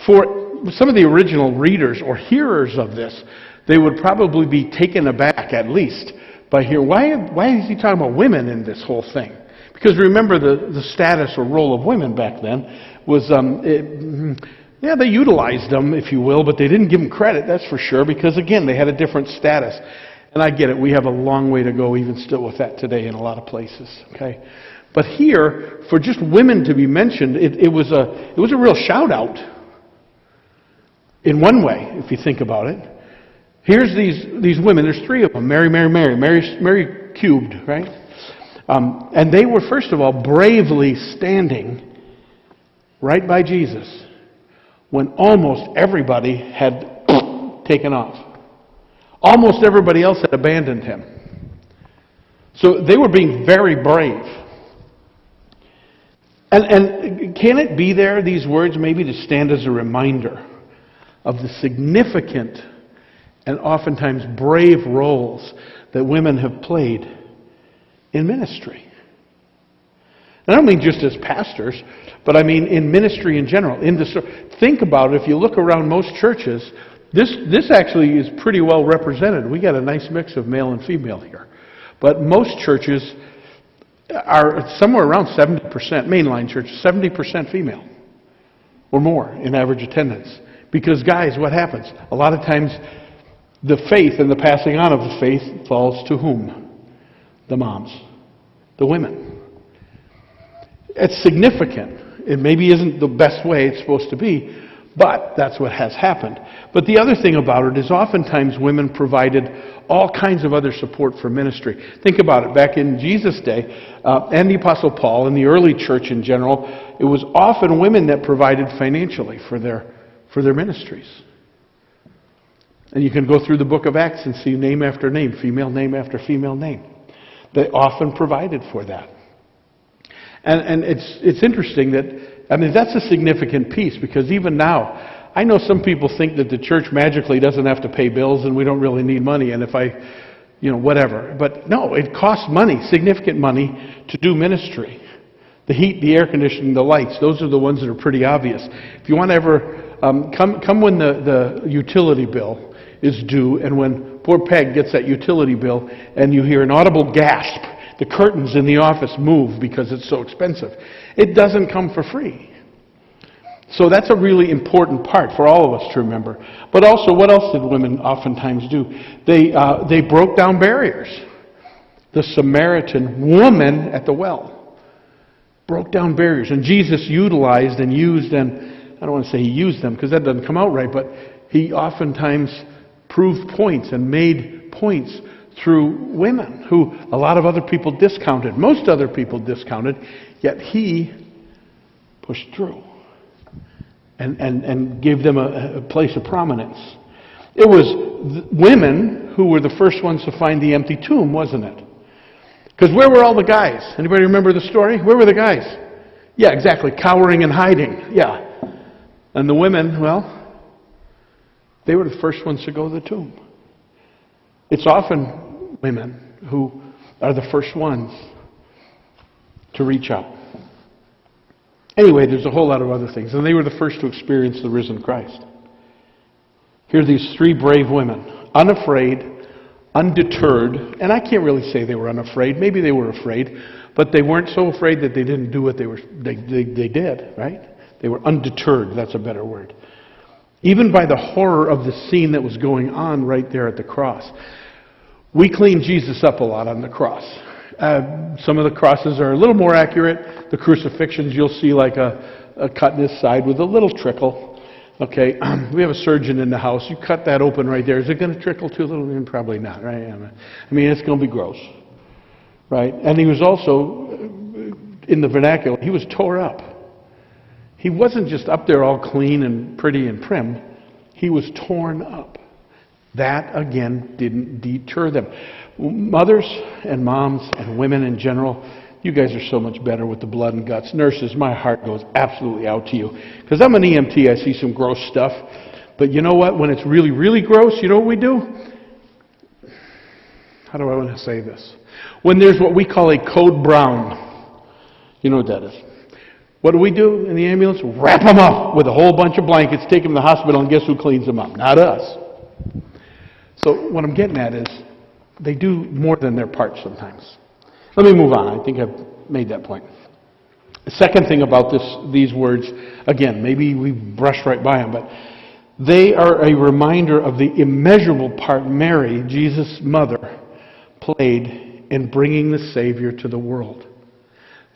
for some of the original readers or hearers of this, they would probably be taken aback, at least, by hearing, why is he talking about women in this whole thing? Because remember, the status or role of women back then was, they utilized them, if you will, but they didn't give them credit, that's for sure, because again, they had a different status. And I get it, we have a long way to go even still with that today in a lot of places, okay? But here, for just women to be mentioned, it was a real shout-out. In one way, if you think about it. Here's these women, there's three of them, Mary cubed, right? And they were, first of all, bravely standing right by Jesus when almost everybody had taken off. Almost everybody else had abandoned him. So they were being very brave. And can it be there, these words, maybe to stand as a reminder of the significant and oftentimes brave roles that women have played in ministry? And I don't mean just as pastors, but I mean in ministry in general. Think about it, if you look around most churches, this actually is pretty well represented. We got a nice mix of male and female here. But most churches are somewhere around 70%, mainline churches, 70% female or more in average attendance. Because guys, what happens? A lot of times the faith and the passing on of the faith falls to whom? The moms, the women. It's significant. It maybe isn't the best way it's supposed to be, but that's what has happened. But the other thing about it is oftentimes women provided all kinds of other support for ministry. Think about it. Back in Jesus' day, and the Apostle Paul, and the early church in general, it was often women that provided financially for their ministries. And you can go through the book of Acts and see name after name, female name after female name. They often provided for that. And it's interesting that, that's a significant piece, because even now, I know some people think that the church magically doesn't have to pay bills and we don't really need money, and if whatever. But no, it costs money, significant money, to do ministry. The heat, the air conditioning, the lights, those are the ones that are pretty obvious. If you want to ever, come when the utility bill is due, and when poor Peg gets that utility bill and you hear an audible gasp, the curtains in the office move because it's so expensive. It doesn't come for free. So that's a really important part for all of us to remember. But also, what else did women oftentimes do? They broke down barriers. The Samaritan woman at the well broke down barriers. And Jesus utilized and used, and I don't want to say he used them because that doesn't come out right, but he oftentimes proved points and made points through women who a lot of other people discounted. Most other people discounted, yet he pushed through and gave them a place of prominence. It was women who were the first ones to find the empty tomb, wasn't it? Because where were all the guys? Anybody remember the story? Where were the guys? Yeah, exactly, cowering and hiding. Yeah. And the women, well, they were the first ones to go to the tomb. It's often women who are the first ones to reach out. Anyway, there's a whole lot of other things. And they were the first to experience the risen Christ. Here are these three brave women, unafraid, undeterred. And I can't really say they were unafraid. Maybe they were afraid. But they weren't so afraid that they didn't do what they did, right? They were undeterred. That's a better word. Even by the horror of the scene that was going on right there at the cross. We clean Jesus up a lot on the cross. Some of the crosses are a little more accurate. The crucifixions, you'll see like a cut in his side with a little trickle. Okay, we have a surgeon in the house. You cut that open right there. Is it going to trickle too little? Probably not, right? I mean, it's going to be gross, right? And he was also, in the vernacular, he was tore up. He wasn't just up there all clean and pretty and prim. He was torn up. That, again, didn't deter them. Mothers and moms and women in general, you guys are so much better with the blood and guts. Nurses, my heart goes absolutely out to you. Because I'm an EMT, I see some gross stuff. But you know what? When it's really, really gross, you know what we do? How do I want to say this? When there's what we call a code brown. You know what that is. What do we do in the ambulance? Wrap them up with a whole bunch of blankets, take them to the hospital, and guess who cleans them up? Not us. So what I'm getting at is they do more than their part sometimes. Let me move on. I think I've made that point. The second thing about these words, again, maybe we brushed right by them, but they are a reminder of the immeasurable part Mary, Jesus' mother, played in bringing the Savior to the world.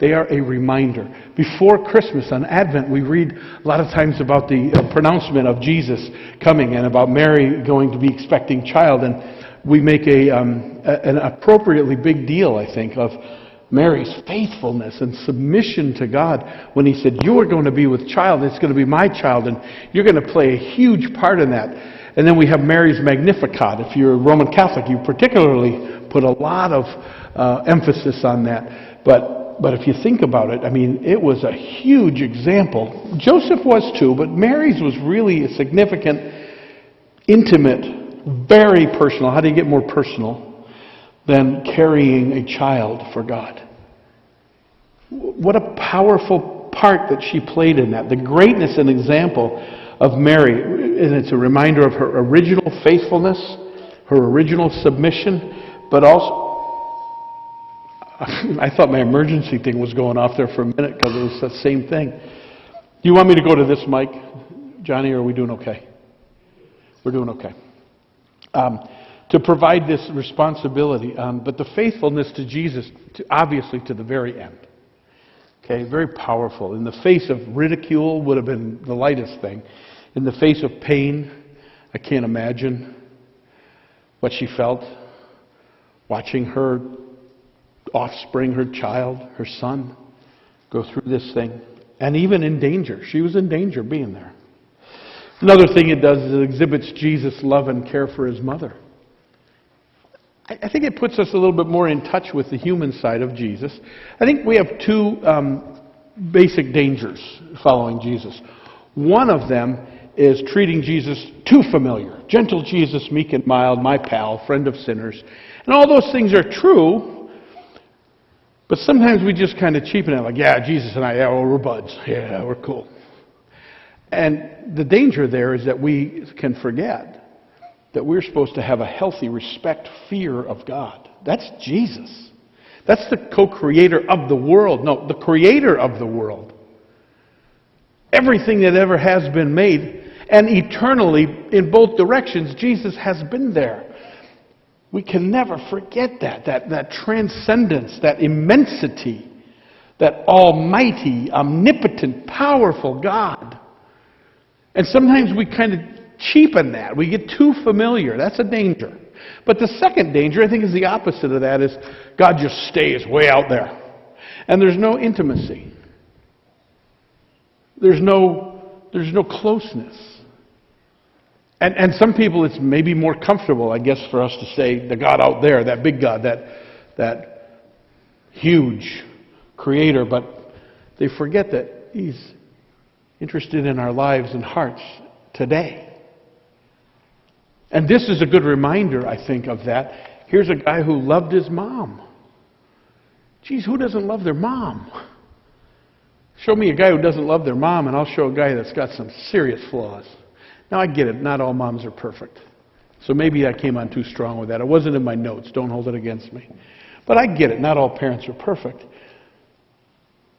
They are a reminder. Before Christmas, on Advent, we read a lot of times about the pronouncement of Jesus coming and about Mary going to be expecting child. And we make an appropriately big deal, I think, of Mary's faithfulness and submission to God when he said, you are going to be with child, and it's going to be my child, and you're going to play a huge part in that. And then we have Mary's Magnificat. If you're a Roman Catholic, you particularly put a lot of emphasis on that. But if you think about it, I mean, it was a huge example. Joseph was too, but Mary's was really a significant, intimate, very personal. How do you get more personal than carrying a child for God? What a powerful part that she played in that. The greatness and example of Mary, and it's a reminder of her original faithfulness, her original submission, but also, I thought my emergency thing was going off there for a minute because it was the same thing. Do you want me to go to this mic, Johnny, or are we doing okay? We're doing okay. To provide this responsibility, but the faithfulness to Jesus, obviously to the very end. Okay, very powerful. In the face of ridicule would have been the lightest thing. In the face of pain, I can't imagine what she felt watching her offspring, her child, her son, go through this thing. And even in danger. She was in danger being there. Another thing it does is it exhibits Jesus' love and care for his mother. I think it puts us a little bit more in touch with the human side of Jesus. I think we have two basic dangers following Jesus. One of them is treating Jesus too familiar. Gentle Jesus, meek and mild, my pal, friend of sinners. And all those things are true. But sometimes we just kind of cheapen it, like, yeah, Jesus and I, yeah, well, we're buds. Yeah, we're cool. And the danger there is that we can forget that we're supposed to have a healthy respect, fear of God. That's Jesus. That's the co-creator of the world. No, the creator of the world. Everything that ever has been made, and eternally, in both directions, Jesus has been there. We can never forget that transcendence, that immensity, that almighty, omnipotent, powerful God. And sometimes we kind of cheapen that. We get too familiar. That's a danger. But the second danger, I think, is the opposite of that, is God just stays way out there. And there's no intimacy. There's no closeness. And some people, it's maybe more comfortable, I guess, for us to say the God out there, that big God, that huge creator, but they forget that he's interested in our lives and hearts today. And this is a good reminder, I think, of that. Here's a guy who loved his mom. Geez, who doesn't love their mom? Show me a guy who doesn't love their mom, and I'll show a guy that's got some serious flaws. Now, I get it. Not all moms are perfect. So maybe I came on too strong with that. It wasn't in my notes. Don't hold it against me. But I get it. Not all parents are perfect.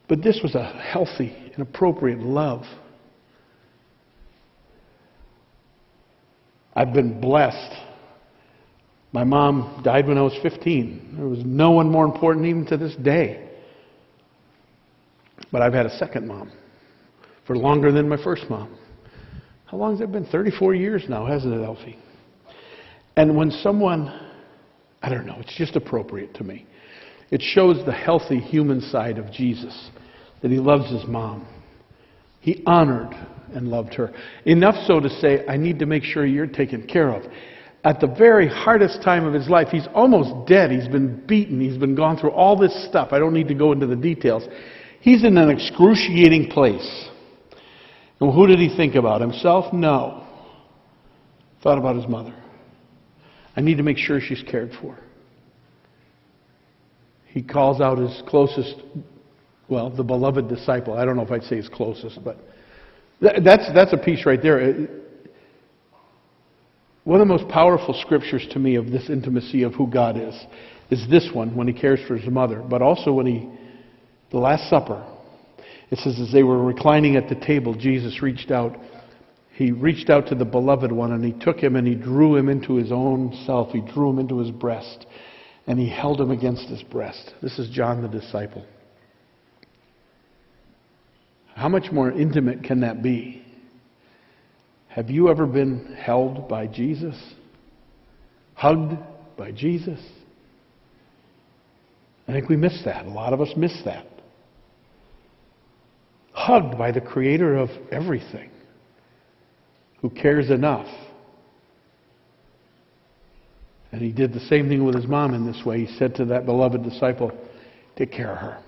But this was a healthy and appropriate love. I've been blessed. My mom died when I was 15. There was no one more important even to this day. But I've had a second mom for longer than my first mom. How long has it been? 34 years now, hasn't it, Elfie? And when someone, I don't know, it's just appropriate to me. It shows the healthy human side of Jesus, that he loves his mom. He honored and loved her. Enough so to say, I need to make sure you're taken care of. At the very hardest time of his life, he's almost dead. He's been beaten. He's been gone through all this stuff. I don't need to go into the details. He's in an excruciating place. And who did he think about? Himself? No. Thought about his mother. I need to make sure she's cared for. He calls out his closest Well, the beloved disciple. I don't know if I'd say his closest, but that's a piece right there. One of the most powerful scriptures to me of this intimacy of who God is this one, when he cares for his mother, but also when the Last Supper. It says, as they were reclining at the table, Jesus reached out. He reached out to the beloved one, and he took him and he drew him into his own self. He drew him into his breast, and he held him against his breast. This is John the disciple. How much more intimate can that be? Have you ever been held by Jesus? Hugged by Jesus? I think we miss that. A lot of us miss that. Hugged by the Creator of everything, who cares enough. And he did the same thing with his mom in this way. He said to that beloved disciple, take care of her.